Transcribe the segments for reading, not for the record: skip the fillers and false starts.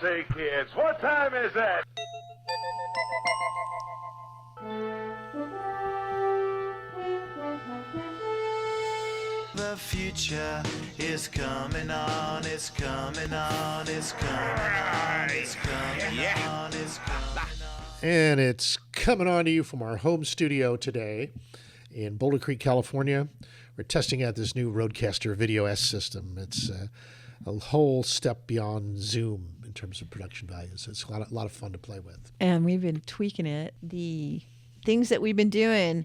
say, kids, what time is it? The future is coming on, it's coming on, it's coming on, it's coming on, it's coming on. And it's coming on to you from our home studio today in Boulder Creek, California. We're testing out this new Rodecaster Video S system. It's a whole step beyond Zoom in terms of production values. It's a lot of fun to play with. And we've been tweaking it. The things that we've been doing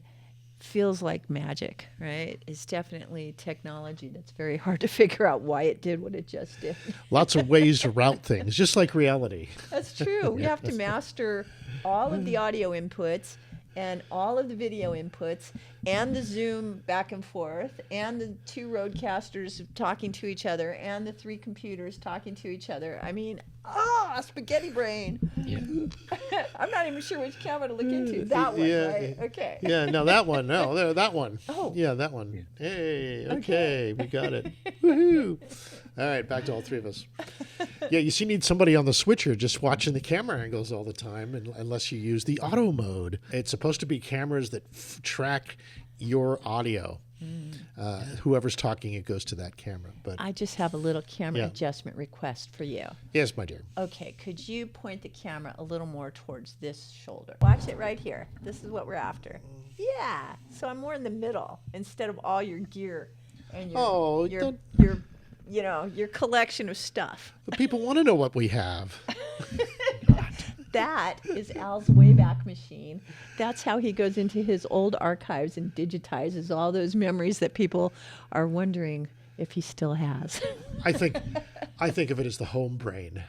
feels like magic, right? It's definitely technology that's very hard to figure out why it did what it just did. Lots of ways to route things, just like reality. That's true. We have to master all of the audio inputs and all of the video inputs and the Zoom back and forth and the two Roadcasters talking to each other and the three computers talking to each other. I mean, spaghetti brain. Yeah. I'm not even sure which camera to look into. That one, right? Okay. Yeah, no, that one. No, that one. Oh. Yeah, that one. Hey, okay, we got it. Woohoo. All right, back to all three of us. Yeah, you need somebody on the switcher just watching the camera angles all the time, unless you use the auto mode. It's supposed to be cameras that track your audio. Whoever's talking, it goes to that camera. But I just have a little camera adjustment request for you. Yes, my dear. Okay, could you point the camera a little more towards this shoulder? Watch it right here. This is what we're after. Yeah. So I'm more in the middle instead of all your gear and your collection of stuff. But people want to know what we have. That is Al's Wayback Machine. That's how he goes into his old archives and digitizes all those memories that people are wondering if he still has. I think of it as the home brain.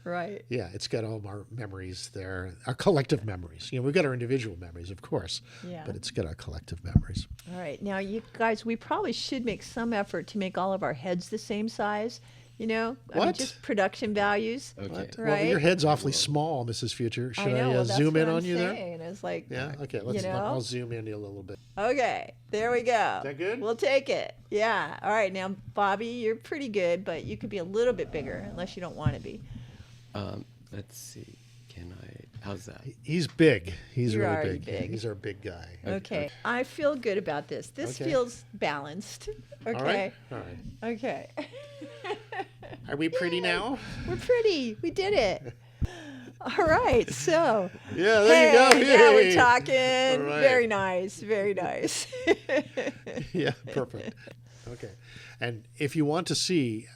Right. Yeah, it's got all our memories there, our collective memories. We've got our individual memories, of course, but it's got our collective memories. All right. Now, you guys, we probably should make some effort to make all of our heads the same size. What? I mean, just production values. Okay. Right? Well, your head's awfully small, Mrs. Future. Should I zoom in on you there? It's like, yeah. Okay. I'll zoom in a little bit. Okay. There we go. Is that good? We'll take it. Yeah. All right. Now, Bobby, you're pretty good, but you could be a little bit bigger unless you don't want to be. Let's see. Can I? How's that? He's big. He's You're really already big. He's our big guy. Okay. I feel good about this. This feels balanced. Okay. All right. Okay. Are we pretty now? We're pretty. We did it. All right. So. Yeah, there you go. Now we're Yay. talking. All right. Very nice. Very nice. Yeah, perfect. Okay. And if you want to see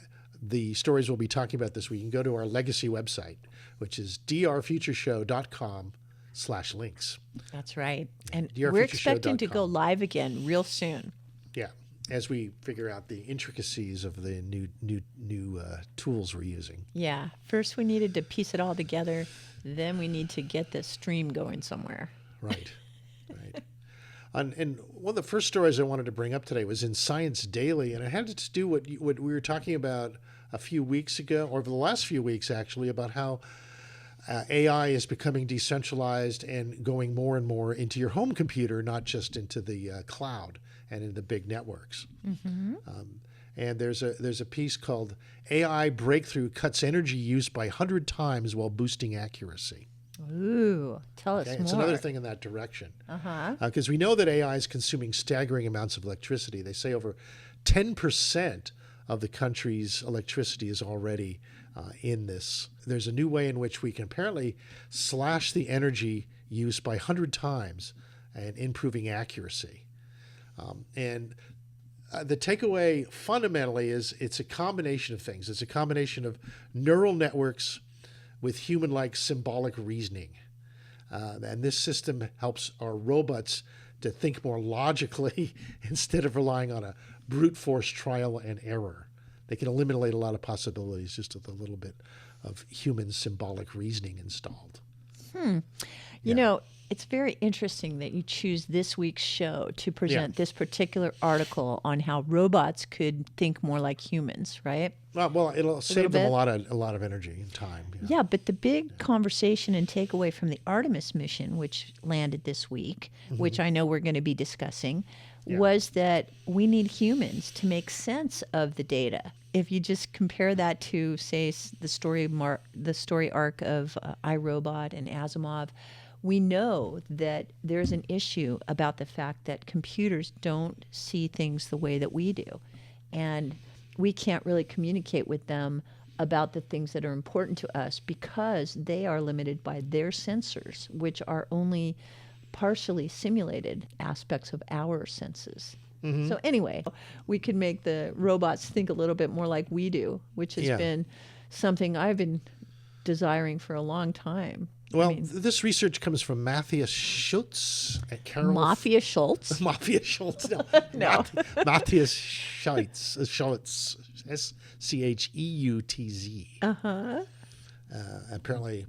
the stories we'll be talking about this week, you can go to our legacy website, which is drfutureshow.com/links. That's right. And drfutureshow.com. we're expecting to go live again real soon. Yeah, as we figure out the intricacies of the new tools we're using. Yeah. First, we needed to piece it all together. Then we need to get the stream going somewhere. Right. And one of the first stories I wanted to bring up today was in Science Daily, and it had to do what we were talking about a few weeks ago, or over the last few weeks actually, about how AI is becoming decentralized and going more and more into your home computer, not just into the cloud and in the big networks. Mm-hmm. And there's a piece called AI Breakthrough Cuts Energy Use by 100 Times While Boosting Accuracy. Ooh, tell us more. It's another thing in that direction. Uh-huh. Because we know that AI is consuming staggering amounts of electricity. They say over 10% of the country's electricity is already in this. There's a new way in which we can apparently slash the energy use by 100 times and improving accuracy. And the takeaway fundamentally is it's a combination of things. It's a combination of neural networks with human-like symbolic reasoning. And this system helps our robots to think more logically instead of relying on a brute force trial and error. They can eliminate a lot of possibilities just with a little bit of human symbolic reasoning installed. You know, it's very interesting that you choose this week's show to present this particular article on how robots could think more like humans, right? Well, it'll save them a lot of energy and time. Yeah, but the big conversation and takeaway from the Artemis mission, which landed this week, which I know we're going to be discussing, was that we need humans to make sense of the data if you just compare that to, say, the story arc of iRobot and Asimov, we know that there's an issue about the fact that computers don't see things the way that we do. And we can't really communicate with them about the things that are important to us because they are limited by their sensors, which are only partially simulated aspects of our senses. So anyway, we could make the robots think a little bit more like we do, which has been something I've been desiring for a long time. Well, this research comes from Matthias Schultz at Carol. Mafia Schultz? Mafia Schultz. No. No. Matthias Schultz. Scheutz. Apparently,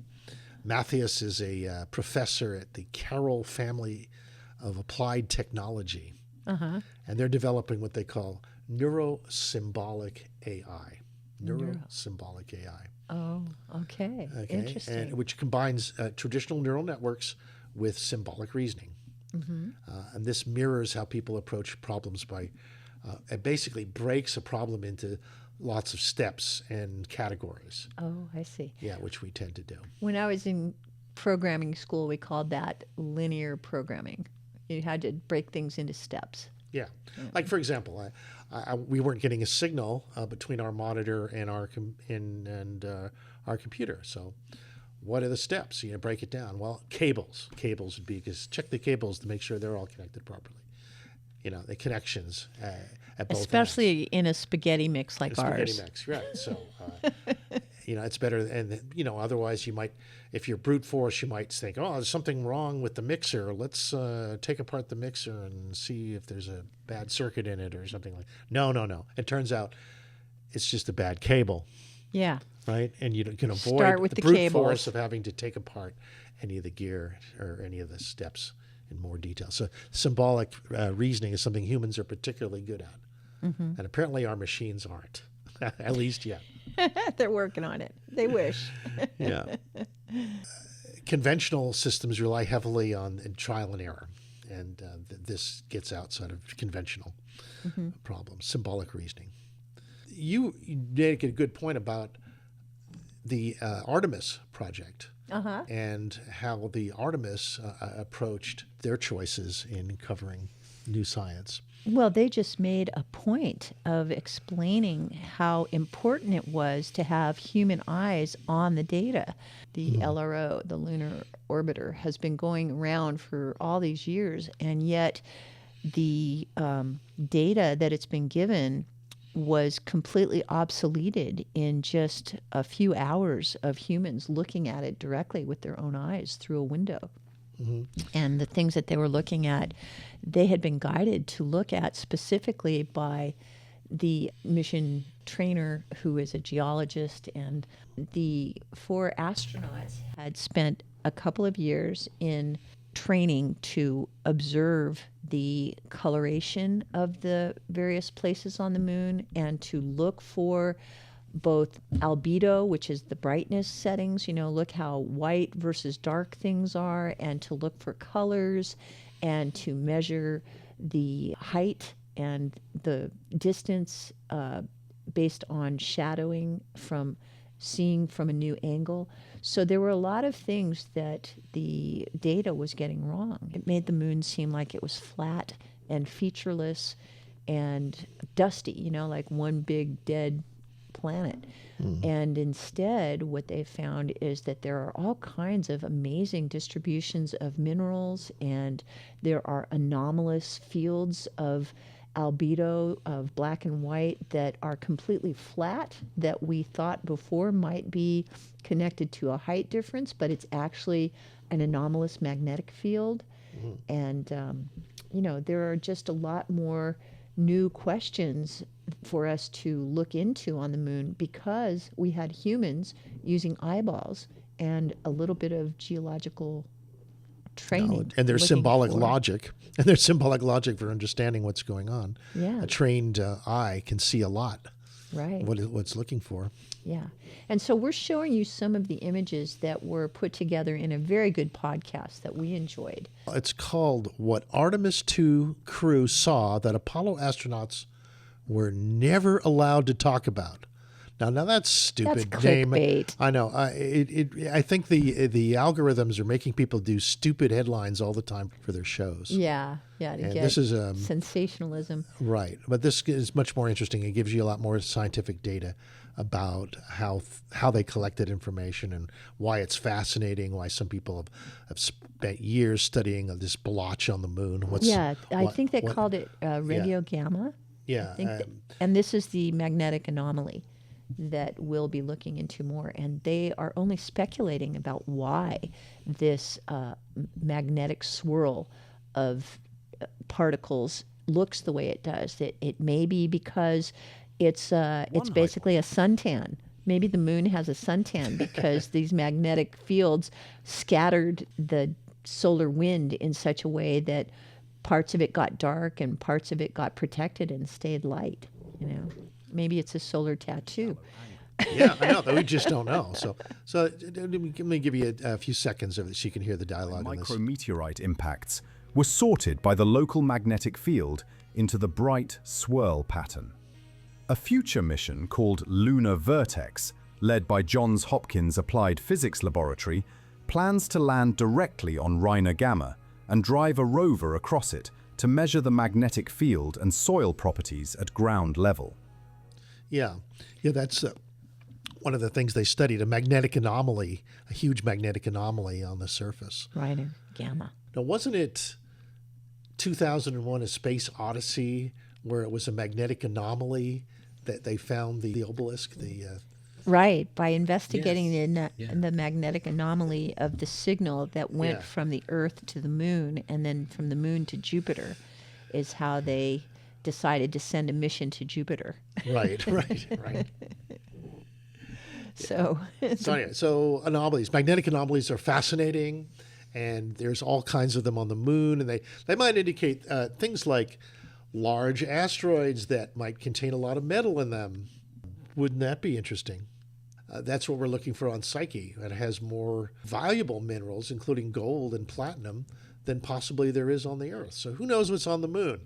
Matthias is a professor at the Carroll Family of Applied Technology. And they're developing what they call neurosymbolic AI. Neurosymbolic AI. Oh, okay. Interesting. And which combines traditional neural networks with symbolic reasoning. And this mirrors how people approach problems by, it basically breaks a problem into lots of steps and categories. Oh, I see. Yeah, which we tend to do. When I was in programming school, we called that linear programming. You had to break things into steps. Yeah. Like, for example, we weren't getting a signal between our monitor and our computer. So what are the steps? Break it down. Well, cables. Cables would be, because check the cables to make sure they're all connected properly. The connections at both Especially ends. in a spaghetti mix like ours. Spaghetti mix, right. So, it's better. And, otherwise you might, if you're brute force, you might think, oh, there's something wrong with the mixer. Let's take apart the mixer and see if there's a bad circuit in it or something like that. No. It turns out it's just a bad cable. Yeah. Right? And you can avoid Start with the brute cables. force of having to take apart any of the gear or any of the steps in more detail. So symbolic reasoning is something humans are particularly good at. And apparently our machines aren't, at least yet. They're working on it. They wish. Yeah. Conventional systems rely heavily on trial and error. And this gets outside of conventional problems, symbolic reasoning. You make a good point about the Artemis project and how the Artemis approached their choices in covering new science. Well, they just made a point of explaining how important it was to have human eyes on the data. The LRO, the Lunar Orbiter, has been going around for all these years, and yet the data that it's been given was completely obsoleted in just a few hours of humans looking at it directly with their own eyes through a window. And the things that they were looking at, they had been guided to look at specifically by the mission trainer, who is a geologist, and the 4 astronauts had spent a couple of years in training to observe the coloration of the various places on the moon and to look for both albedo, which is the brightness settings, look how white versus dark things are, and to look for colors and to measure the height and the distance based on shadowing from seeing from a new angle. So there were a lot of things that the data was getting wrong. It made the moon seem like it was flat and featureless and dusty, like one big dead planet. And instead, what they found is that there are all kinds of amazing distributions of minerals, and there are anomalous fields of albedo, of black and white, that are completely flat, that we thought before might be connected to a height difference, but it's actually an anomalous magnetic field. And, there are just a lot more new questions for us to look into on the moon, because we had humans using eyeballs and a little bit of geological training. And there's symbolic logic. And there's symbolic logic for understanding what's going on. Yeah. A trained eye can see a lot. Right. What it's looking for. Yeah. And so we're showing you some of the images that were put together in a very good podcast that we enjoyed. It's called What Artemis II Crew Saw That Apollo Astronauts we're never allowed to talk about. Now that's stupid, That's James. clickbait. I know. I think the algorithms are making people do stupid headlines all the time for their shows. Yeah, to And get this is sensationalism. right, but this is much more interesting. It gives you a lot more scientific data about how they collected information and why it's fascinating. Why some people have spent years studying this blotch on the moon. I think they called it radio gamma. Yeah, I think and this is the magnetic anomaly that we'll be looking into more. And they are only speculating about why this magnetic swirl of particles looks the way it does. It may be because it's basically a suntan. Maybe the moon has a suntan because these magnetic fields scattered the solar wind in such a way that parts of it got dark and parts of it got protected and stayed light. Maybe it's a solar tattoo. Yeah, I know. Though we just don't know. So let me give you a few seconds of it so you can hear the dialogue on this. Micrometeorite impacts were sorted by the local magnetic field into the bright swirl pattern. A future mission called Lunar Vertex, led by Johns Hopkins Applied Physics Laboratory, plans to land directly on Reiner Gamma and drive a rover across it to measure the magnetic field and soil properties at ground level. Yeah, that's one of the things they studied, a magnetic anomaly, a huge magnetic anomaly on the surface. Reiner Gamma. Now, wasn't it 2001: A Space Odyssey, where it was a magnetic anomaly that they found the obelisk? Right, by investigating the magnetic anomaly of the signal that went from the Earth to the moon and then from the moon to Jupiter is how they decided to send a mission to Jupiter. Right. So anomalies, magnetic anomalies are fascinating, and there's all kinds of them on the moon, and they might indicate things like large asteroids that might contain a lot of metal in them. Wouldn't that be interesting? That's what we're looking for on Psyche. It has more valuable minerals, including gold and platinum, than possibly there is on the Earth. So who knows what's on the moon?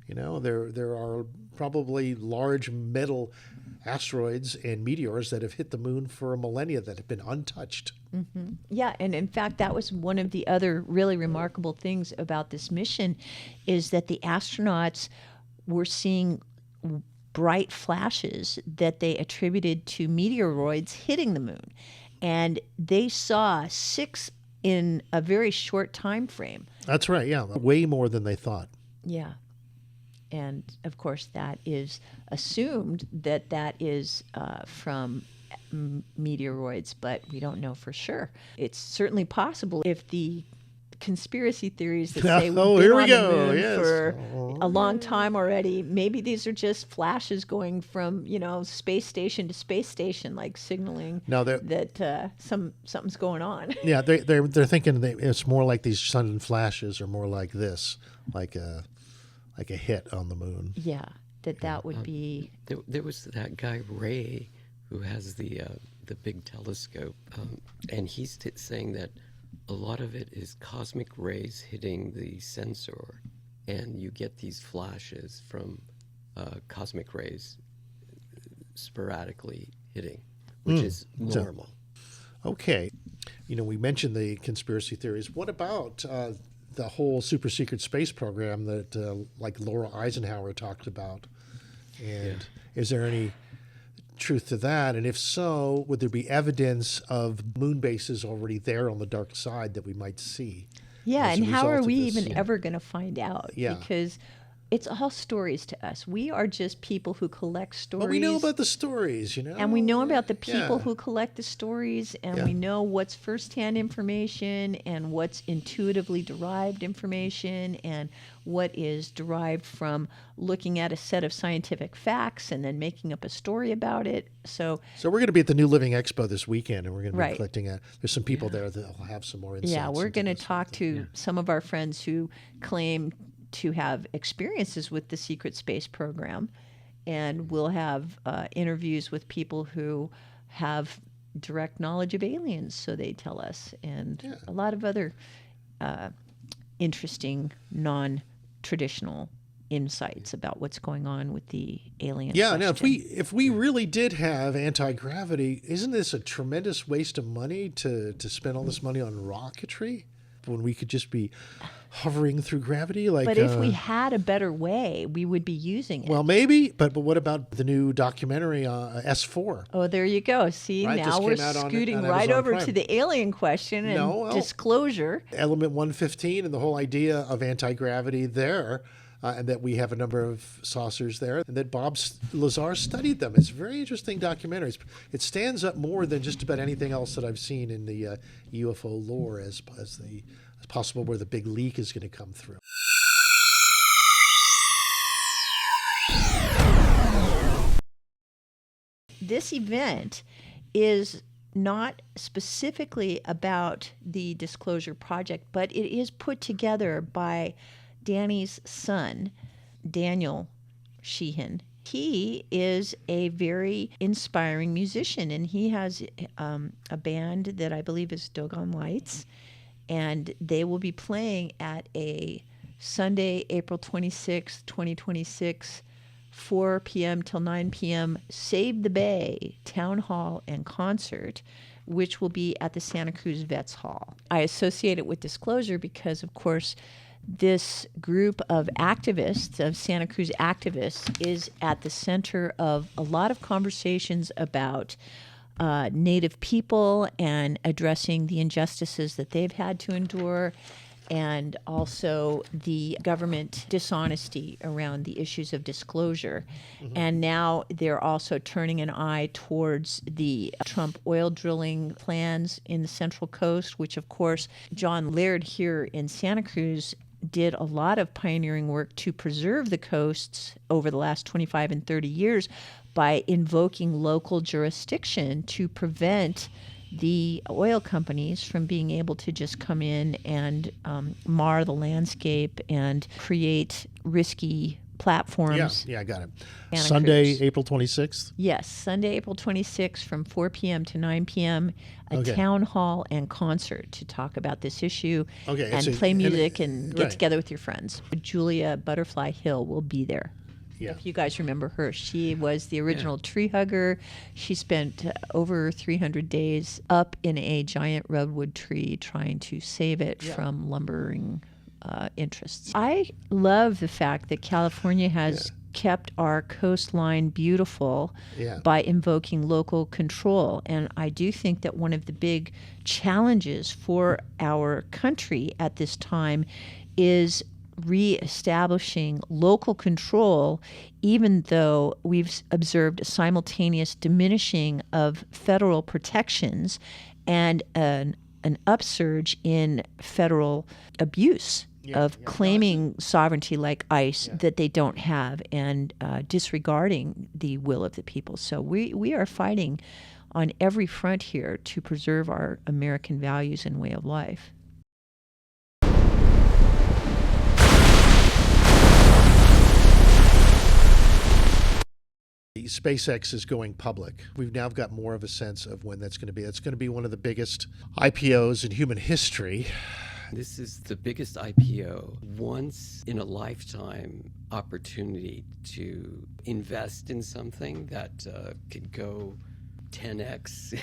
There are probably large metal asteroids and meteors that have hit the moon for a millennia that have been untouched. Mm-hmm. Yeah, and in fact, that was one of the other really remarkable things about this mission is that the astronauts were seeing bright flashes that they attributed to meteoroids hitting the moon. And they saw 6 in a very short time frame. That's right, yeah. Way more than they thought. Yeah. And, of course, that is assumed that is from meteoroids, but we don't know for sure. It's certainly possible if the conspiracy theories that say we've been on the moon for a long time already, maybe these are just flashes going from, space station to space station, like signaling that something's going on. Yeah, they're thinking it's more like these sudden flashes, or more like this, like a hit on the moon. Yeah, that would be. There was that guy Ray, who has the big telescope, and he's saying that a lot of it is cosmic rays hitting the sensor, and you get these flashes from cosmic rays sporadically hitting, which is normal. Okay. We mentioned the conspiracy theories. What about the whole super secret space program that like Laura Eisenhower talked about? And is there any truth to that? And if so, would there be evidence of moon bases already there on the dark side that we might see? Yeah, and how are we even ever going to find out? Yeah. Because it's all stories to us. We are just people who collect stories. But we know about the stories, And we know about the people who collect the stories, and we know what's firsthand information and what's intuitively derived information and what is derived from looking at a set of scientific facts and then making up a story about it. So we're going to be at the New Living Expo this weekend, and we're going to be collecting there's some people there that will have some more insights. Yeah, we're going to talk to some of our friends who claim to have experiences with the secret space program, and we'll have interviews with people who have direct knowledge of aliens, so they tell us, and a lot of other interesting non-traditional insights about what's going on with the alien Yeah, question. now if we really did have anti-gravity, isn't this a tremendous waste of money to spend all this money on rocketry when we could just be hovering through gravity? Like, But if we had a better way, we would be using it. well, maybe, but what about the new documentary S4? Oh, there you go. See, Right, now just we're came out on scooting Amazon right over Prime. to the alien question and No, well- disclosure. Element 115 and the whole idea of anti-gravity there, and that we have a number of saucers there, and that Bob Lazar studied them. It's a very interesting documentary. It stands up more than just about anything else that I've seen in the UFO lore as possible where the big leak is going to come through. This event is not specifically about the Disclosure Project, but it is put together by Danny's son, Daniel Sheehan. He is a very inspiring musician, and he has a band that I believe is Dogon Lights, and they will be playing at a Sunday, April 26, 2026, 4 p.m. till 9 p.m. Save the Bay Town Hall and Concert, which will be at the Santa Cruz Vets Hall. I associate it with Disclosure because, of course, this group of activists, of Santa Cruz activists, is at the center of a lot of conversations about Native people and addressing the injustices that they've had to endure, and also the government dishonesty around the issues of disclosure. And now they're also turning an eye towards the Trump oil drilling plans in the Central Coast, which, of course, John Laird here in Santa Cruz did a lot of pioneering work to preserve the coasts over the last 25 and 30 years by invoking local jurisdiction to prevent the oil companies from being able to just come in and mar the landscape and create risky platforms. Yeah, I got it. Santa Sunday, Cruz. April 26th? Yes, Sunday, April 26th from 4 p.m. to 9 p.m., a Okay. town hall and concert to talk about this issue Okay, and so- play and- music and get right. together with your friends. Julia Butterfly Hill will be there. Yeah. If you guys remember her, she was the original tree hugger. She spent over 300 days up in a giant redwood tree trying to save it from lumbering interests. I love the fact that California has kept our coastline beautiful Yeah. by invoking local control. And I do think that one of the big challenges for our country at this time is reestablishing local control, even though we've observed a simultaneous diminishing of federal protections and an upsurge in federal abuse of claiming sovereignty like ICE that they don't have, and disregarding the will of the people. So we are fighting on every front here to preserve our American values and way of life. SpaceX is going public. We've now got more of a sense of when that's going to be. It's going to be one of the biggest IPOs in human history. This is the biggest IPO, once in a lifetime opportunity to invest in something that could go 10x,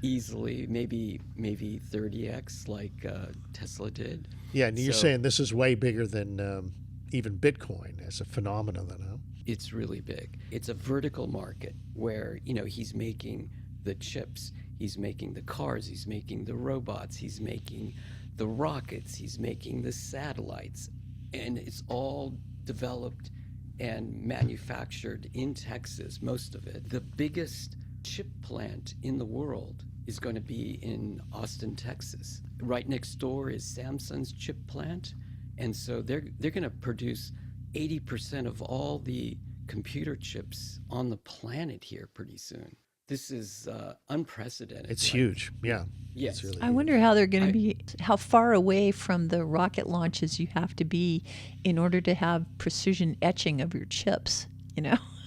easily, maybe 30x, like Tesla did. Yeah, and you're So- saying this is way bigger than even Bitcoin as a phenomenon, then, huh? It's really big. It's a vertical market where, he's making the chips, he's making the cars, he's making the robots, he's making the rockets, he's making the satellites, and it's all developed and manufactured in Texas, most of it. The biggest chip plant in the world is going to be in Austin, Texas. Right next door is Samsung's chip plant, and so they're going to produce 80% of all the computer chips on the planet here pretty soon. This is unprecedented. It's Like, huge. Yeah. Yes. It's really I huge. wonder how they're going to be, how far away from the rocket launches you have to be in order to have precision etching of your chips.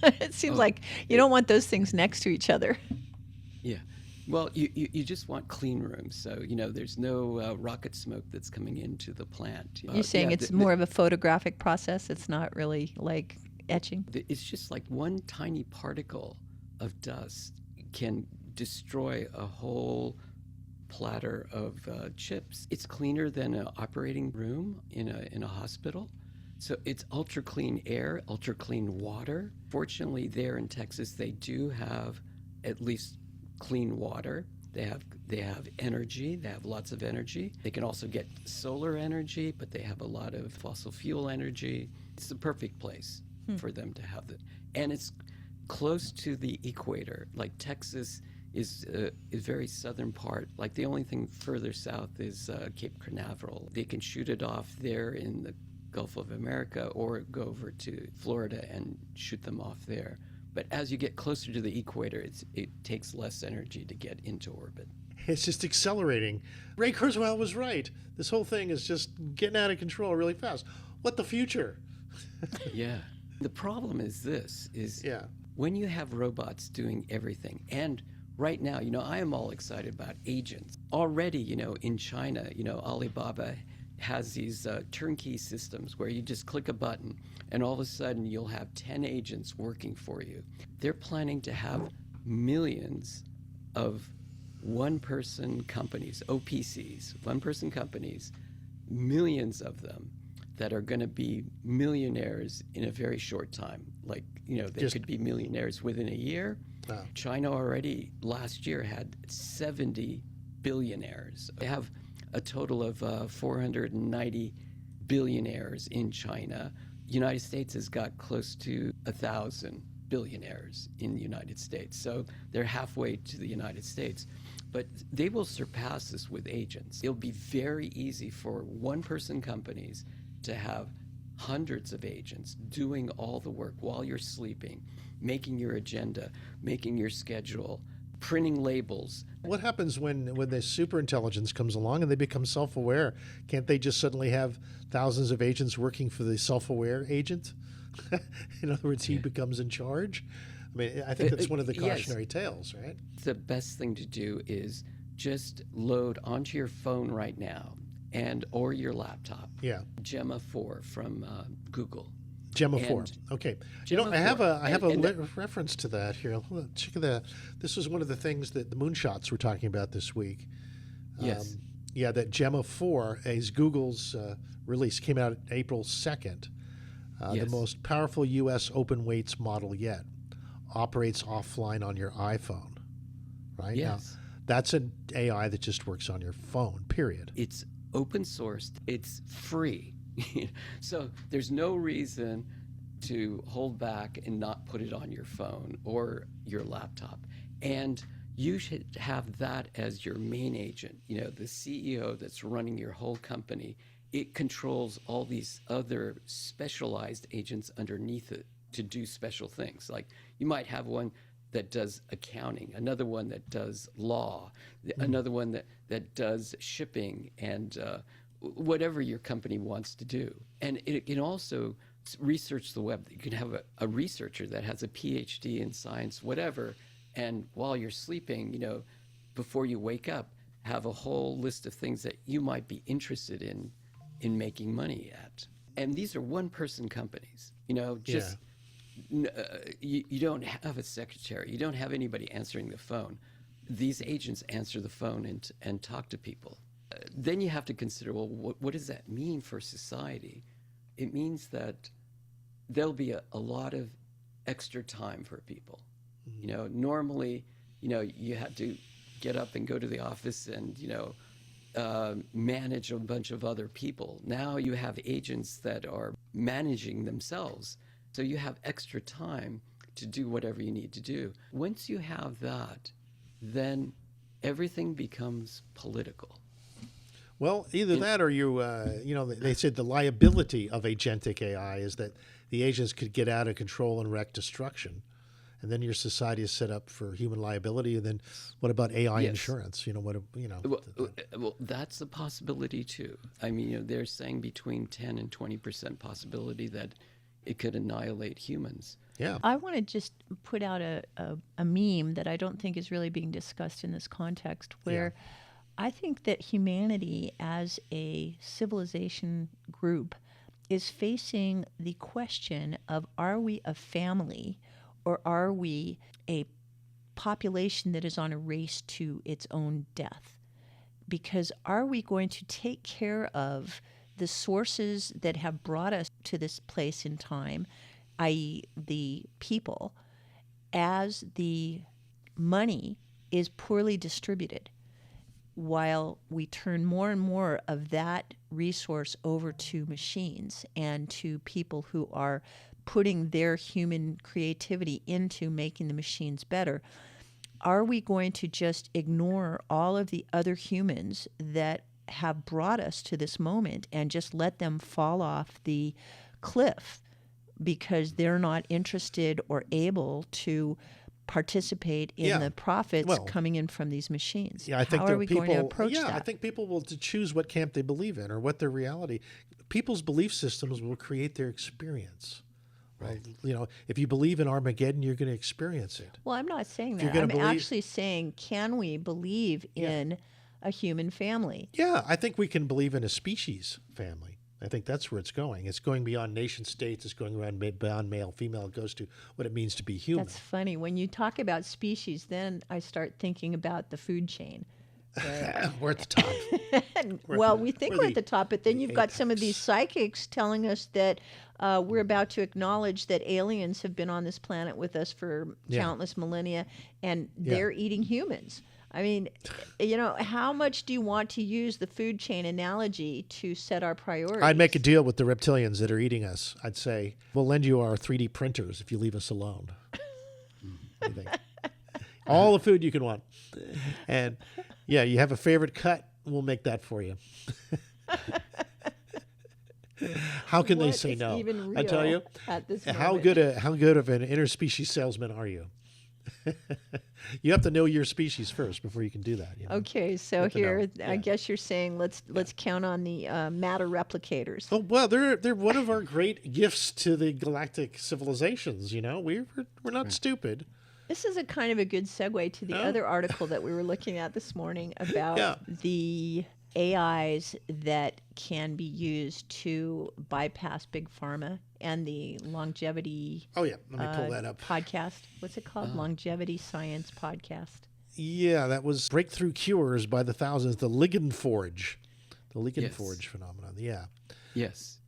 It seems like you don't want those things next to each other. Yeah. Well, you just want clean rooms, so there's no rocket smoke that's coming into the plant. You're saying yeah, it's more of a photographic process. It's not really like etching. It's just like one tiny particle of dust can destroy a whole platter of chips. It's cleaner than an operating room in a hospital. So it's ultra clean air, ultra clean water. Fortunately, there in Texas, they do have at least clean water. They have energy. They have lots of energy. They can also get solar energy, but they have a lot of fossil fuel energy. It's the perfect place for them to have it, and it's close to the equator. Like Texas is very southern part. Like the only thing further south is Cape Canaveral. They can shoot it off there in the Gulf of America or go over to Florida and shoot them off there. But as you get closer to the equator, it takes less energy to get into orbit. It's just accelerating. Ray Kurzweil was right. This whole thing is just getting out of control really fast. What the future? Yeah. The problem is Yeah. when you have robots doing everything, and right now, I am all excited about agents. Already, in China, Alibaba has these turnkey systems where you just click a button and all of a sudden you'll have 10 agents working for you. They're planning to have millions of one-person companies, OPCs, one-person companies, millions of them that are going to be millionaires in a very short time. Like, they could be millionaires within a year. Wow. China already last year had 70 billionaires. They have a total of 490 billionaires in China. United States has got close to 1,000 billionaires in the United States. So they're halfway to the United States. But they will surpass this with agents. It'll be very easy for one-person companies to have hundreds of agents doing all the work while you're sleeping, making your agenda, making your schedule, printing labels. What happens when the superintelligence comes along and they become self-aware? Can't they just suddenly have thousands of agents working for the self-aware agent? In other words, he becomes in charge? I mean, I think that's one of the cautionary tales, right? The best thing to do is just load onto your phone right now or your laptop. Yeah. Gamma 4 from Google. Gamma 4. Okay. Gamma I have 4. a reference to that here. Check that. This was one of the things that the moonshots were talking about this week. Yes. Yeah, that Gamma 4 is Google's release, came out April 2nd. Yes. The most powerful U.S. open weights model yet. Operates offline on your iPhone. Right? Yes. Now, that's an AI that just works on your phone, period. It's open sourced. It's free. So there's no reason to hold back and not put it on your phone or your laptop. And you should have that as your main agent. The CEO that's running your whole company, it controls all these other specialized agents underneath it to do special things. Like you might have one that does accounting, another one that does law, another one that does shipping and whatever your company wants to do. And it can also research the web. You can have a researcher that has a PhD in science, whatever, and while you're sleeping, before you wake up, have a whole list of things that you might be interested in making money at. And these are one-person companies, just... Yeah. You don't have a secretary. You don't have anybody answering the phone. These agents answer the phone and talk to people. Then you have to consider, well, what does that mean for society? It means that there'll be a lot of extra time for people. Mm-hmm. Normally, you had to get up and go to the office and, manage a bunch of other people. Now you have agents that are managing themselves. So you have extra time to do whatever you need to do. Once you have that, then everything becomes political. Well, either that or they said the liability of agentic AI is that the agents could get out of control and wreak destruction. And then your society is set up for human liability. And then what about AI insurance? Well, that's a possibility too. I mean, they're saying between 10 and 20% possibility that it could annihilate humans. Yeah. I want to just put out a meme that I don't think is really being discussed in this context, where I think that humanity as a civilization group is facing the question of, are we a family or are we a population that is on a race to its own death? Because are we going to take care of the sources that have brought us to this place in time, i.e. the people, as the money is poorly distributed, while we turn more and more of that resource over to machines and to people who are putting their human creativity into making the machines better? Are we going to just ignore all of the other humans that have brought us to this moment and just let them fall off the cliff because they're not interested or able to participate in the profits coming in from these machines? Yeah, I think How there are we people, going to approach that? I think people will choose what camp they believe in or what their reality. People's belief systems will create their experience. Right. You know, if you believe in Armageddon, you're going to experience it. Well, I'm not saying If you're that. I'm gonna believe- actually saying, can we believe in a human family? Yeah, I think we can believe in a species family. I think that's where it's going. It's going beyond nation states. It's going around beyond male, female. It goes to what it means to be human. That's funny. When you talk about species, then I start thinking about the food chain. We're at the top. Well, we think we're the- at the top, but then you've got some of these psychics telling us that we're about to acknowledge that aliens have been on this planet with us for countless millennia, and they're eating humans. I mean, you know, how much do you want to use the food chain analogy to set our priorities? I'd make a deal with the reptilians that are eating us. I'd say, we'll lend you our 3D printers if you leave us alone. What do you think? All the food you can want. And yeah, you have a favorite cut, we'll make that for you. How can they What say is no? even I tell real you, at this how moment? good of an interspecies salesman are you? You have to know your species first before you can do that. You know? Okay, so Good to know. here, I Yeah. guess you're saying let's count on the matter replicators. Oh well, they're one of our great gifts to the galactic civilizations. You know, we're not stupid. This is a kind of a good segue to the other article that we were looking at this morning about the AIs that can be used to bypass big pharma and the longevity Oh yeah, let me pull that up. podcast. What's it called? Longevity Science Podcast. Yeah, that was breakthrough cures by the thousands. The Ligand Forge, the Ligand Yes. Forge phenomenon. Yeah, Yes.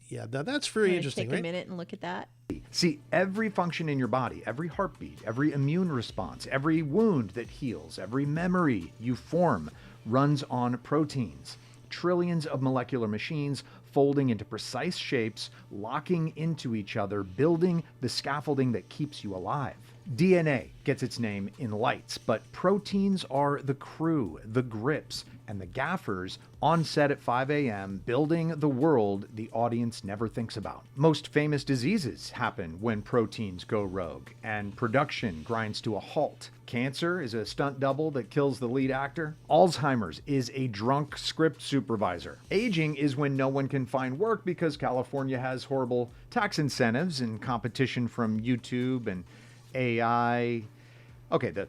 yeah. Now that's very Wanna interesting, take right? a minute and look at that. See, every function in your body, every heartbeat, every immune response, every wound that heals, every memory you form runs on proteins. Trillions of molecular machines folding into precise shapes, locking into each other, building the scaffolding that keeps you alive. DNA gets its name in lights, but proteins are the crew, the grips, and the gaffers on set at 5 a.m. building the world the audience never thinks about. Most famous diseases happen when proteins go rogue and production grinds to a halt. Cancer is a stunt double that kills the lead actor. Alzheimer's is a drunk script supervisor. Aging is when no one can find work because California has horrible tax incentives and competition from YouTube and AI. Okay, the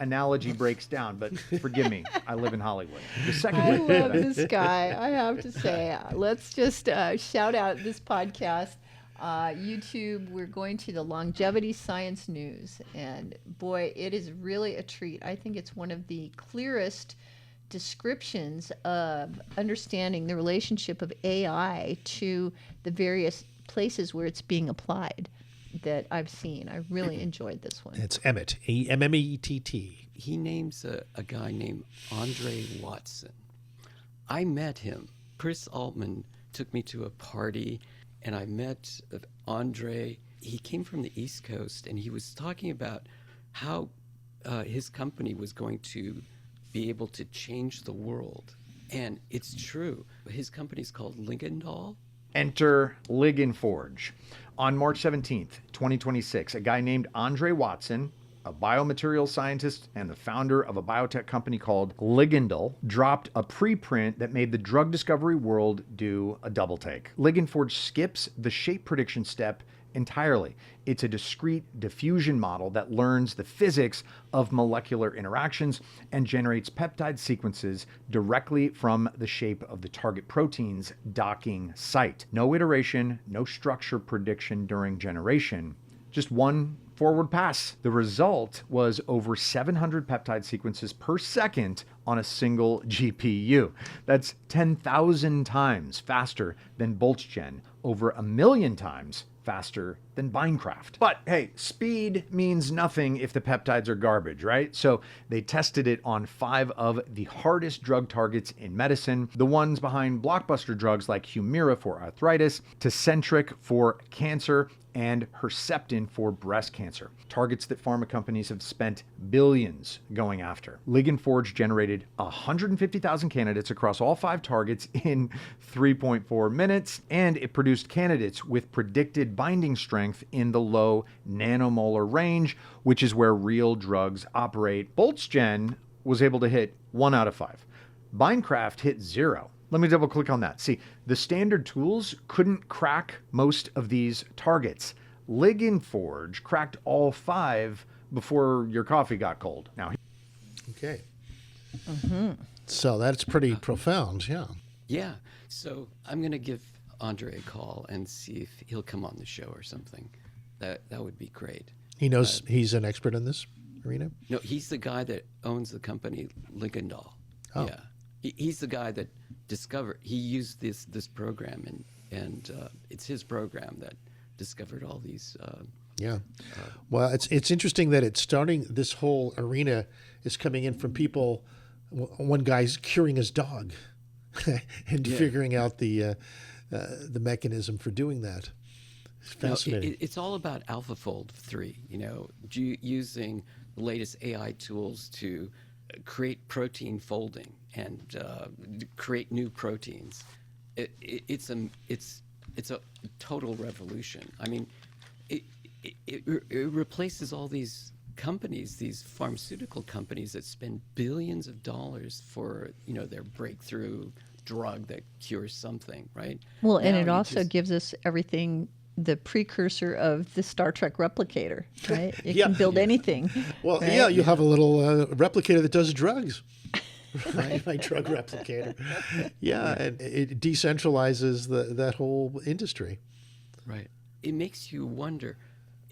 analogy breaks down, but forgive me, I live in Hollywood. The second I way, love this guy. I have to say, let's just shout out this podcast. YouTube, we're going to the Longevity Science News. And boy, it is really a treat. I think it's one of the clearest descriptions of understanding the relationship of AI to the various places where it's being applied that I've seen. I really enjoyed this one. It's Emmett, Emmett. He names a guy named Andre Watson. I met him. Chris Altman took me to a party, and I met Andre. He came from the East Coast, and he was talking about how his company was going to be able to change the world. And it's true. His company's called Ligand. enter Ligand Forge. On March 17th, 2026, a guy named Andre Watson, a biomaterial scientist and the founder of a biotech company called Ligandal, dropped a preprint that made the drug discovery world do a double take. Ligand Forge skips the shape prediction step entirely. It's a discrete diffusion model that learns the physics of molecular interactions and generates peptide sequences directly from the shape of the target protein's docking site. No iteration, no structure prediction during generation, just one forward pass. The result was over 700 peptide sequences per second on a single GPU. That's 10,000 times faster than BoltzGen, over 1,000,000 times faster than Minecraft. But hey, speed means nothing if the peptides are garbage, right? So they tested it on 5 of the hardest drug targets in medicine, the ones behind blockbuster drugs like Humira for arthritis, Tecentriq for cancer, and Herceptin for breast cancer, targets that pharma companies have spent billions going after. Ligand Forge generated 150,000 candidates across all 5 targets in 3.4 minutes, and it produced candidates with predicted binding strength in the low nanomolar range, which is where real drugs operate. BoltzGen was able to hit 1 out of 5. Minecraft hit 0. Let me double click on that. See, the standard tools couldn't crack most of these targets. Ligand Forge cracked all 5 before your coffee got cold. Now, Okay. So that's pretty profound, yeah. Yeah. So I'm going to give Andre a call and see if he'll come on the show or something. That would be great. He knows he's an expert in this arena? No, he's the guy that owns the company Ligandol. Oh. Yeah. He's the guy that discovered, he used this program, and it's his program that discovered all these. Yeah. Well, it's interesting that it's starting, this whole arena is coming in from people, one guy's curing his dog and figuring out the mechanism for doing that. It's fascinating. No, it's all about AlphaFold 3, using the latest AI tools to create protein folding and create new proteins. It's a total revolution. I mean, it replaces all these companies, these pharmaceutical companies that spend billions of dollars for their breakthrough drug that cures something, right? Well, and Now it you also just- gives us everything, the precursor of the Star Trek replicator, right? It Yeah. can build anything. Well, right? yeah, you have a little replicator that does drugs. Right, my drug replicator. Yeah, and it decentralizes that whole industry. Right. It makes you wonder.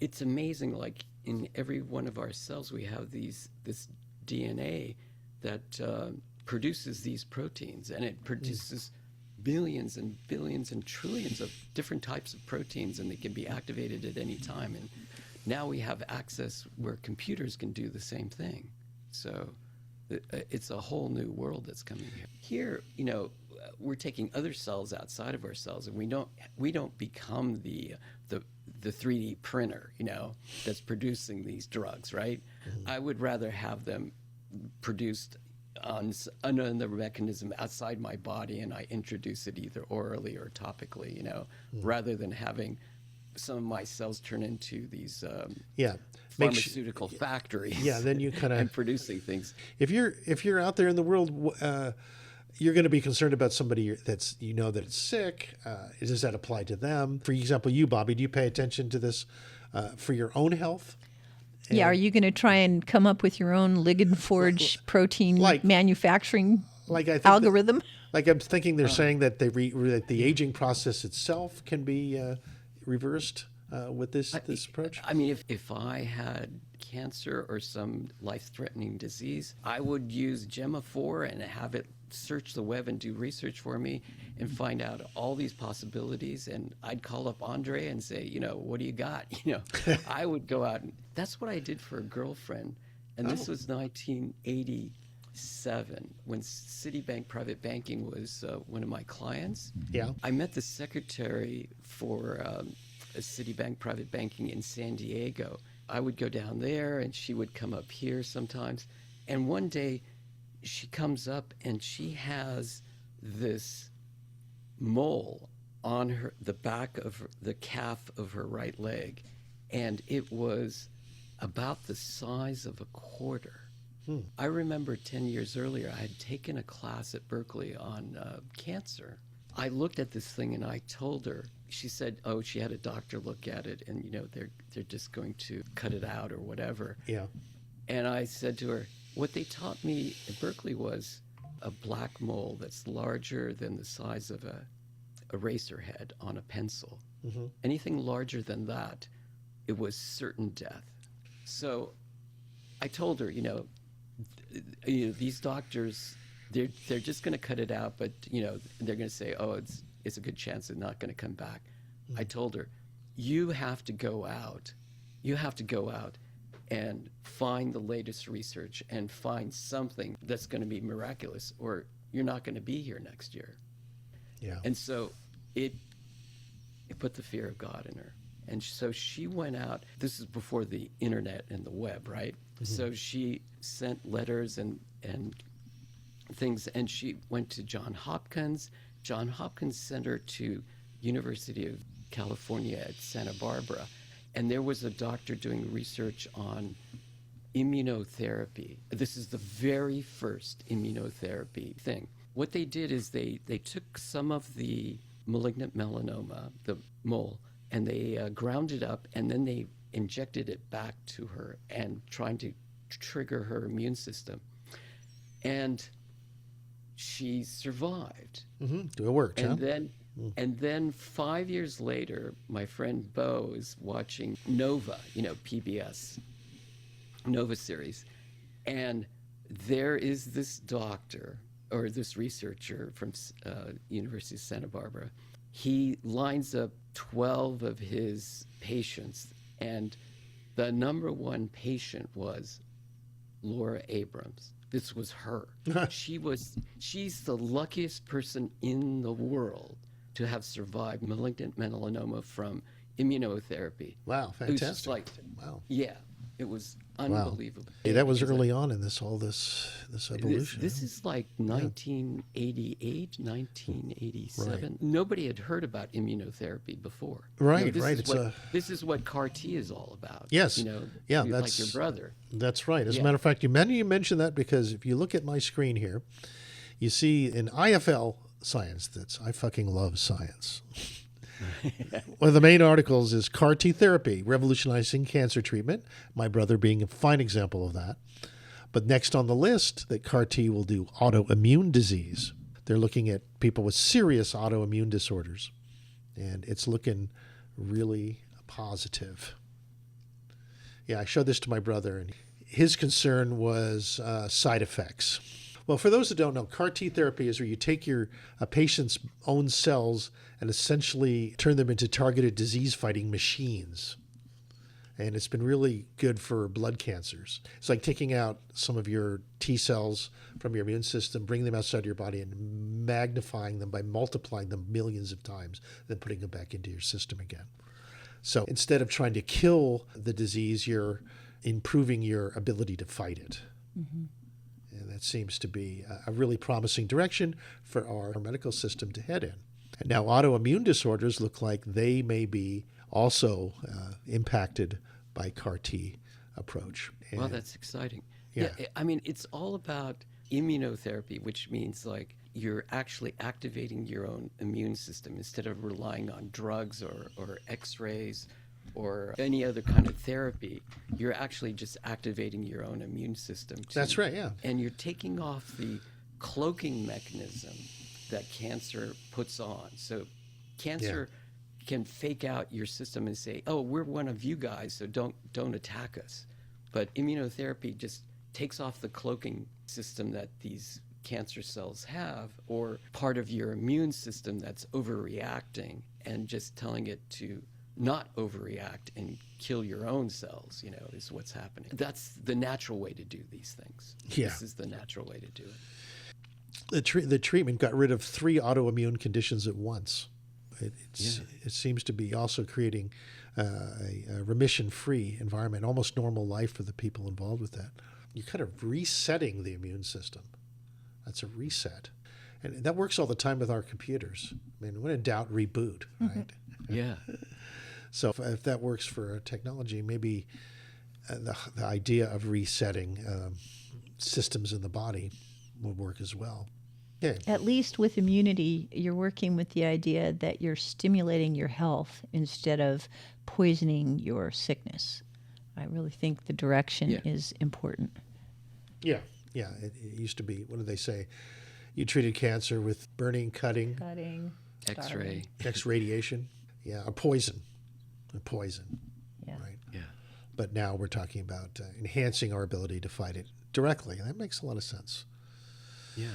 It's amazing. Like in every one of our cells, we have this DNA that produces these proteins, and it produces billions and billions and trillions of different types of proteins, and they can be activated at any time. And now we have access where computers can do the same thing. So it's a whole new world that's coming here. Here, we're taking other cells outside of ourselves, and we don't become the 3D printer, that's producing these drugs, right? Mm-hmm. I would rather have them produced on another mechanism outside my body, and I introduce it either orally or topically, rather than having some of my cells turn into these pharmaceutical factories. Yeah, then you kind of and producing things. If you're out there in the world, you're going to be concerned about somebody that's that it's sick. Does that apply to them? For example, you, Bobby, do you pay attention to this for your own health? Yeah, are you going to try and come up with your own Ligand Forge protein manufacturing algorithm? I'm thinking they're saying that that the aging process itself can be reversed with this approach. I mean, if I had cancer or some life-threatening disease, I would use Gamma 4 and have it search the web and do research for me and find out all these possibilities. And I'd call up Andre and say, what do you got? I would go out, and that's what I did for a girlfriend. And this was 1987 when Citibank Private Banking was one of my clients. Yeah. I met the secretary for Citibank Private Banking in San Diego. I would go down there and she would come up here sometimes. And one day she comes up and she has this mole on the back of the calf of her right leg. And it was about the size of a quarter. I remember 10 years earlier, I had taken a class at Berkeley on cancer. I looked at this thing and I told her, she said, oh, she had a doctor look at it and, they're just going to cut it out or whatever. Yeah. And I said to her, what they taught me at Berkeley was a black mole that's larger than the size of a eraser head on a pencil. Mm-hmm. Anything larger than that, it was certain death. So I told her, these doctors, they're just going to cut it out, but they're going to say, oh, it's a good chance it's not going to come back. Mm-hmm. I told her, you have to go out and find the latest research and find something that's going to be miraculous, or you're not going to be here next year. Yeah. And so it put the fear of God in her. And so she went out. This is before the internet and the web, right? Mm-hmm. So she sent letters and things, and she went to Johns Hopkins. Johns Hopkins sent her to University of California at Santa Barbara, and there was a doctor doing research on immunotherapy. This is the very first immunotherapy thing. What they did is they took some of the malignant melanoma, the mole, and they ground it up, and then they injected it back to her and trying to trigger her immune system. And she survived. Mm-hmm. It worked, and huh? And then 5 years later, my friend Bo is watching Nova, PBS, Nova series. And there is this doctor or this researcher from University of Santa Barbara. He lines up 12 of his patients, and the number one patient was Laura Abrams. This was her. She's the luckiest person in the world to have survived malignant melanoma from immunotherapy. Wow, fantastic. It was just like, wow. Yeah, it was unbelievable. Hey, that was early on in this evolution. This is like 1988, 1987. Right. Nobody had heard about immunotherapy before. Right, this right. This is what CAR T is all about. Yes. Yeah, like that's your brother. That's right. As a matter of fact, you mentioned that because if you look at my screen here, you see in IFL Science, I fucking love science. One of the main articles is CAR T therapy, revolutionizing cancer treatment. My brother being a fine example of that. But next on the list, that CAR T will do autoimmune disease. They're looking at people with serious autoimmune disorders. And it's looking really positive. Yeah, I showed this to my brother, and his concern was side effects. Well, for those that don't know, CAR T therapy is where you take a patient's own cells and essentially turn them into targeted disease-fighting machines. And it's been really good for blood cancers. It's like taking out some of your T cells from your immune system, bringing them outside your body, and magnifying them by multiplying them millions of times, then putting them back into your system again. So instead of trying to kill the disease, you're improving your ability to fight it. Mm-hmm. And that seems to be a really promising direction for our medical system to head in. And now autoimmune disorders look like they may be also impacted by CAR T approach. And, well, that's exciting. Yeah. I mean, it's all about immunotherapy, which means like you're actually activating your own immune system instead of relying on drugs or X-rays or any other kind of therapy. You're actually just activating your own immune system. That's right, yeah. And you're taking off the cloaking mechanism that cancer puts on. So cancer can fake out your system and say, oh, we're one of you guys, so don't attack us. But immunotherapy just takes off the cloaking system that these cancer cells have, or part of your immune system that's overreacting, and just telling it to not overreact and kill your own cells, is what's happening. That's the natural way to do these things. Yeah. This is the natural way to do it. The treatment got rid of 3 autoimmune conditions at once. It seems to be also creating a remission-free environment, almost normal life for the people involved with that. You're kind of resetting the immune system. That's a reset. And that works all the time with our computers. I mean, when in doubt, reboot, right? Yeah. So if that works for technology, maybe the idea of resetting systems in the body would work as well. Okay. At least with immunity, you're working with the idea that you're stimulating your health instead of poisoning your sickness. I really think the direction is important. Yeah. Yeah. It used to be, what did they say? You treated cancer with burning, cutting, X-ray. X-radiation. Yeah. A poison. Yeah. Right. Yeah. But now we're talking about enhancing our ability to fight it directly. And that makes a lot of sense. Yeah.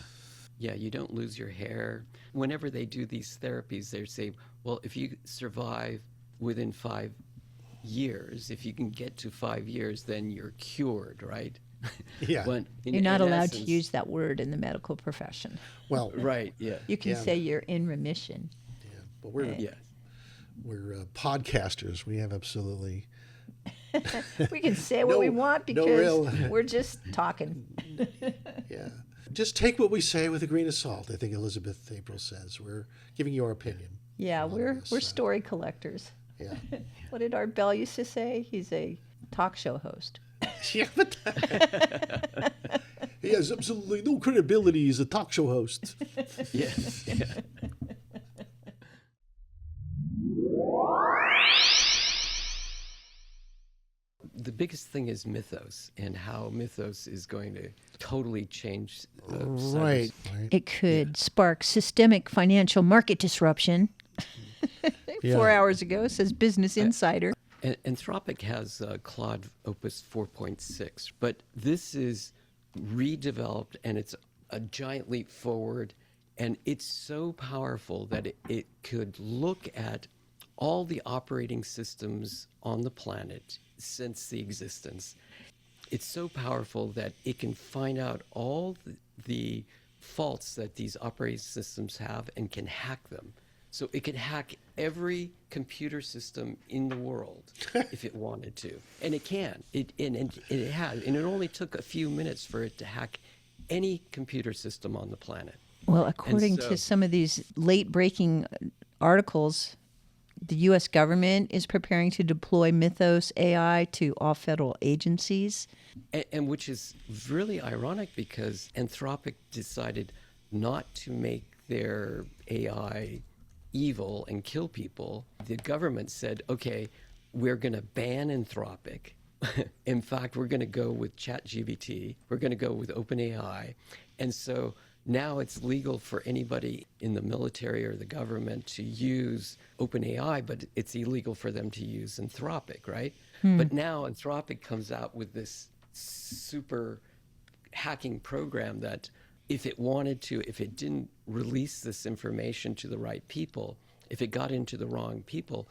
Yeah, you don't lose your hair. Whenever they do these therapies, they say, well, if you survive within 5 years, if you can get to 5 years, then you're cured, right? Yeah. But You're not allowed to use that word in the medical profession. Well, Right, yeah. You can say you're in remission. yeah, but we're Yes. Podcasters. We have absolutely We can say what we want no because real- we're just talking. yeah. Just take what we say with a grain of salt. I think Elizabeth April says we're giving your opinion. Yeah, All of we're this, story collectors. Yeah. What did Art Bell used to say? He's a talk show host. Yeah, but he has absolutely no credibility as a talk show host. Yes. Yeah. The biggest thing is Mythos and how Mythos is going to totally change Right. It could spark systemic financial market disruption. 4 hours ago, says Business Insider. Anthropic has Claude Opus 4.6, but this is redeveloped and it's a giant leap forward, and it's so powerful that it could look at all the operating systems on the planet since the existence. It's so powerful that it can find out all the faults that these operating systems have and can hack them. So it could hack every computer system in the world if it wanted to. And it can. It has. And it only took a few minutes for it to hack any computer system on the planet. Well, according to some of these late-breaking articles, the U.S. government is preparing to deploy Mythos AI to all federal agencies. And which is really ironic because Anthropic decided not to make their AI evil and kill people. The government said, okay, we're going to ban Anthropic. In fact, we're going to go with ChatGPT. We're going to go with OpenAI. And so now it's legal for anybody in the military or the government to use OpenAI, but it's illegal for them to use Anthropic, right? But now Anthropic comes out with this super hacking program that if it wanted to, if it didn't release this information to the right people, if it got into the wrong people,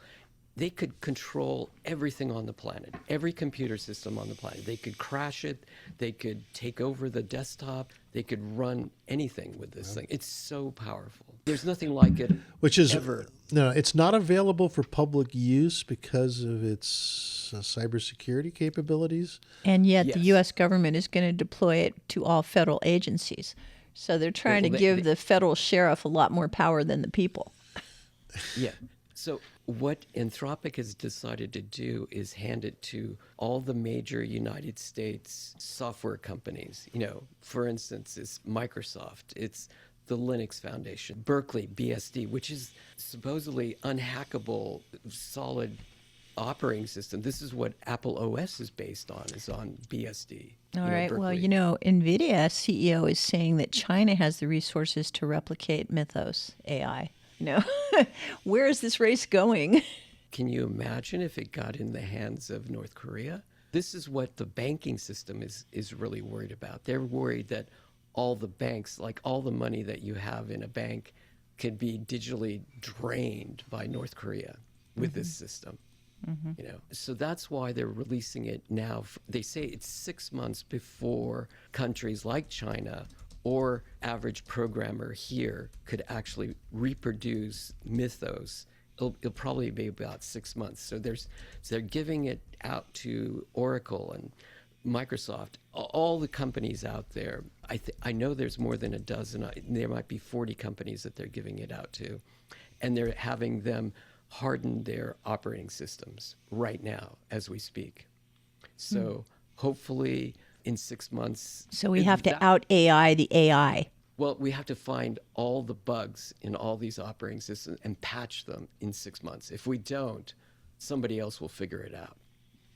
they could control everything on the planet, every computer system on the planet. They could crash it. They could take over the desktop. They could run anything with this thing. It's so powerful. There's nothing like it Which is ever. no, it's not available for public use because of its cybersecurity capabilities. And yet the Yes. U.S. government is going to deploy it to all federal agencies. So they're trying to give the federal sheriff a lot more power than the people. Yeah. So what Anthropic has decided to do is hand it to all the major United States software companies. You know, for instance, it's Microsoft, it's the Linux Foundation, Berkeley, BSD, which is supposedly unhackable, solid operating system. This is what Apple OS is based on, is on BSD. All right. Well, Berkeley. you know, NVIDIA CEO is saying that China has the resources to replicate Mythos AI. You know, where is this race going? Can you imagine if it got in the hands of North Korea? This is what the banking system is really worried about. They're worried that all the banks, like all the money that you have in a bank, could be digitally drained by North Korea with this system. You know, so that's why they're releasing it now. They say it's 6 months before countries like China or average programmer here could actually reproduce Mythos. It'll probably be about 6 months. So they're giving it out to Oracle and Microsoft, all the companies out there. I know there's more than a dozen. There might be 40 companies that they're giving it out to, and they're having them harden their operating systems right now as we speak. So hopefully in 6 months. So we have to out AI the AI. Well, we have to find all the bugs in all these operating systems and patch them in 6 months. If we don't, somebody else will figure it out.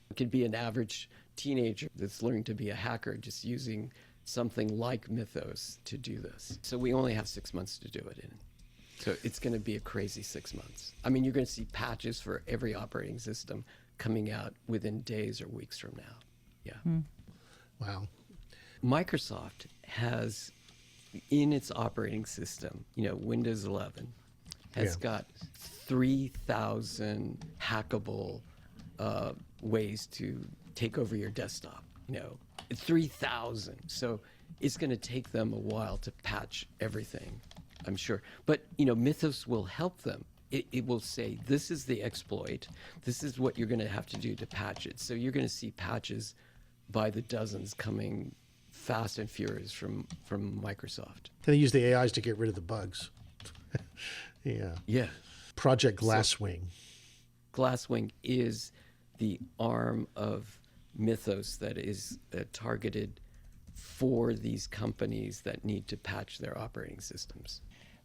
It could be an average teenager that's learning to be a hacker just using something like Mythos to do this. So we only have 6 months to do it in. So it's going to be a crazy 6 months. I mean, you're going to see patches for every operating system coming out within days or weeks from now. Yeah. Wow. Microsoft has in its operating system, Windows 11 has got 3,000 hackable ways to take over your desktop. 3,000. So it's going to take them a while to patch everything, I'm sure. But Mythos will help them. It will say, this is the exploit. This is what you're going to have to do to patch it. So you're going to see patches by the dozens coming fast and furious from Microsoft. They use the AIs to get rid of the bugs. Yeah. Project Glasswing. Glasswing is the arm of Mythos that is targeted for these companies that need to patch their operating systems.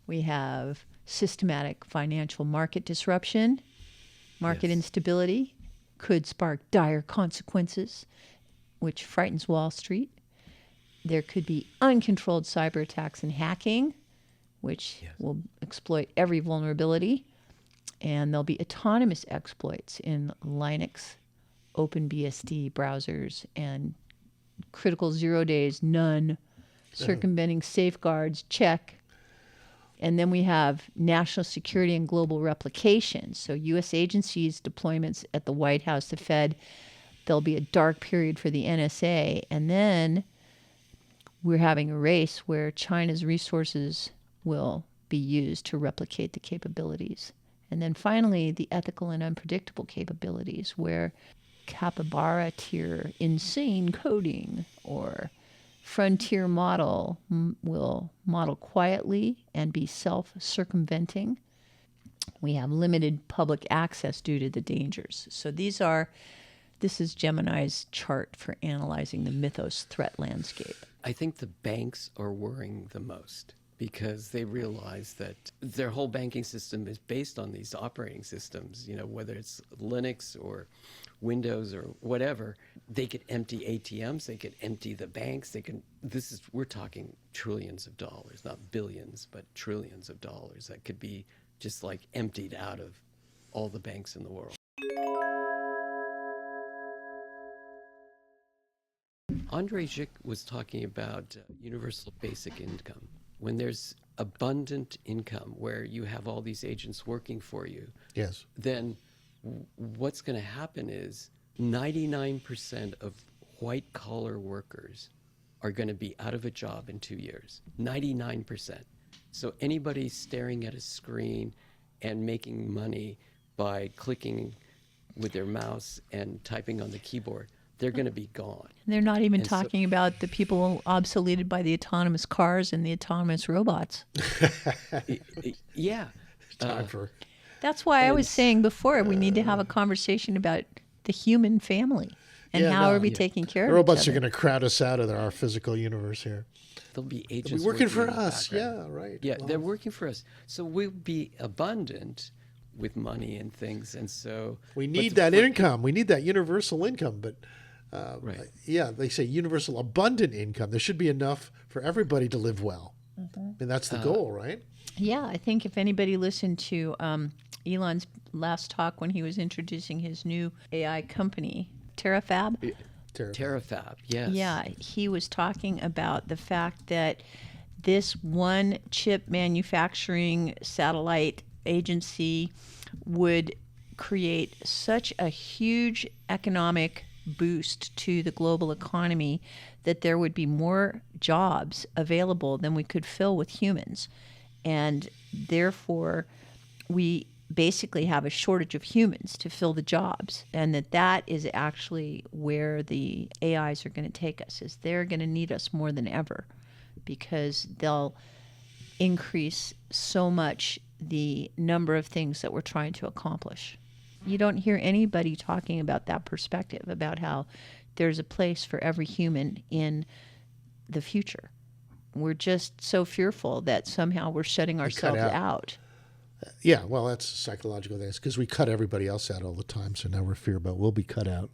We have systematic financial market disruption. Market instability could spark dire consequences, which frightens Wall Street. There could be uncontrolled cyber attacks and hacking, which will exploit every vulnerability. And there'll be autonomous exploits in Linux, OpenBSD browsers, and critical 0 days, none. Circumventing safeguards, check. And then we have national security and global replication. So U.S. agencies, deployments at the White House, the Fed. There'll be a dark period for the NSA. And then we're having a race where China's resources will be used to replicate the capabilities. And then finally, the ethical and unpredictable capabilities, where capybara tier insane coding or frontier model will model quietly and be self-circumventing. We have limited public access due to the dangers. So this is Gemini's chart for analyzing the Mythos threat landscape. I think the banks are worrying the most because they realize that their whole banking system is based on these operating systems, whether it's Linux or Windows or whatever. They could empty ATMs, they could empty the banks, we're talking trillions of dollars, not billions, but trillions of dollars that could be just like emptied out of all the banks in the world. Andre Zick was talking about universal basic income. When there's abundant income where you have all these agents working for you, then what's going to happen is 99% of white-collar workers are going to be out of a job in 2 years. 99%. So anybody staring at a screen and making money by clicking with their mouse and typing on the keyboard, they're going to be gone. They're not even talking about the people obsoleted by the autonomous cars and the autonomous robots. That's why I was saying before, we need to have a conversation about the human family and how are we taking care of each other. Robots are going to crowd us out of our physical universe here. There'll be agents working for us. Yeah, right. Yeah, they're working for us. So we'll be abundant with money and things. And so we need that income. We need that universal income. But they say universal abundant income. There should be enough for everybody to live well. And that's the goal, right? Yeah, I think if anybody listened to Elon's last talk when he was introducing his new AI company, TerraFab. TerraFab, yes. Yeah, he was talking about the fact that this one chip manufacturing satellite agency would create such a huge economic boost to the global economy that there would be more jobs available than we could fill with humans. And therefore, we basically have a shortage of humans to fill the jobs, and that is actually where the AIs are going to take us, is they're going to need us more than ever because they'll increase so much the number of things that we're trying to accomplish. You don't hear anybody talking about that perspective, about how there's a place for every human in the future. we're just so fearful that somehow we're shutting ourselves out. Yeah, well, that's psychological things because we cut everybody else out all the time. So now we're fear about we'll be cut out.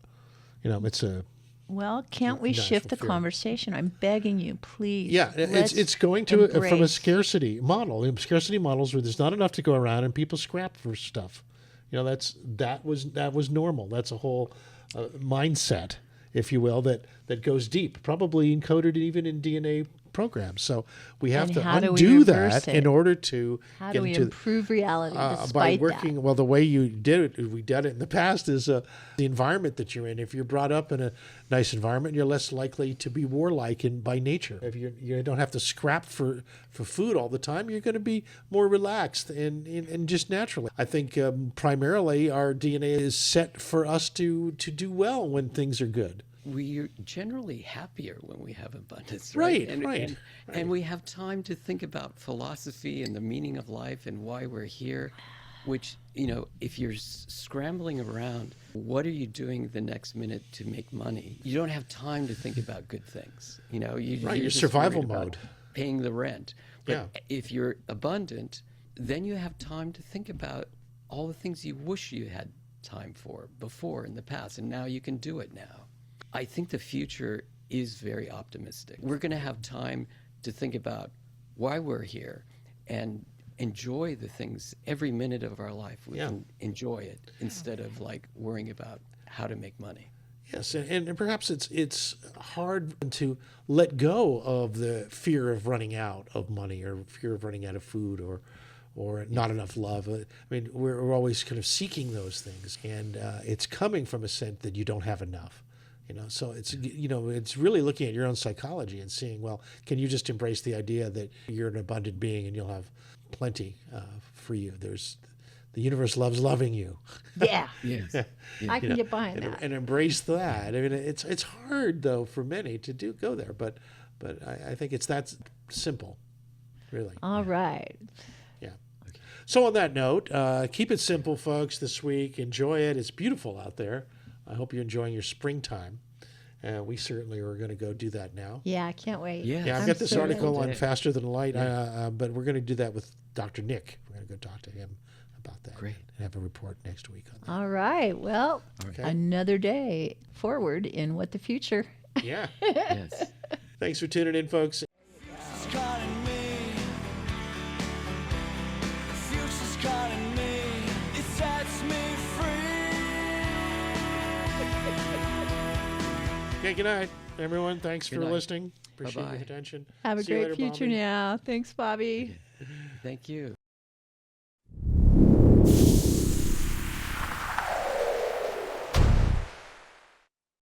It's a Well, can't we shift the fear. conversation? I'm begging you, please. Yeah, it's going to from a scarcity model. Scarcity models where there's not enough to go around and people scrap for stuff. That was normal. That's a whole mindset, if you will, that goes deep, probably encoded even in DNA programs. So we have to undo that in order to How get do we into improve reality by despite working. that? Well, the way we did it in the past is the environment that you're in. If you're brought up in a nice environment, you're less likely to be warlike by nature. If you don't have to scrap for food all the time, you're going to be more relaxed and just naturally. I think primarily our DNA is set for us to do well when things are good. We're generally happier when we have abundance, Right, right? right. And we have time to think about philosophy and the meaning of life and why we're here, which, if you're scrambling around, what are you doing the next minute to make money? You don't have time to think about good things. You're just survival worried about mode. paying the rent. But Yeah. if you're abundant, then you have time to think about all the things you wish you had time for before in the past, and now you can do it now. I think the future is very optimistic. We're going to have time to think about why we're here and enjoy the things every minute of our life. We can enjoy it instead of worrying about how to make money. Yes, and perhaps it's hard to let go of the fear of running out of money or fear of running out of food or not enough love. I mean, we're always kind of seeking those things, and it's coming from a sense that you don't have enough. So it's really looking at your own psychology and seeing, well, can you just embrace the idea that you're an abundant being and you'll have plenty for you? The universe loves loving you. Yeah. Yes. I can get behind that. And embrace that. I mean, it's hard though for many to go there, but I think it's that simple, really. All right. Yeah. So on that note, keep it simple, folks. This week, enjoy it. It's beautiful out there. I hope you're enjoying your springtime. We certainly are going to go do that now. Yeah, I can't wait. Yeah, I've I'm got this so article ready. on Faster Than Light, but we're going to do that with Dr. Nick. We're going to go talk to him about that. Great. And have a report next week on that. All right. Well, Okay. another day forward in what the future. Yeah. Yes. Thanks for tuning in, folks. Future's calling me. Future's calling me. It sets me free. Okay, good night, everyone. Thanks Good for night. listening. Appreciate Bye-bye. your attention. Have a See you great later, future Bobby. now. Thanks, Bobby. Thank you.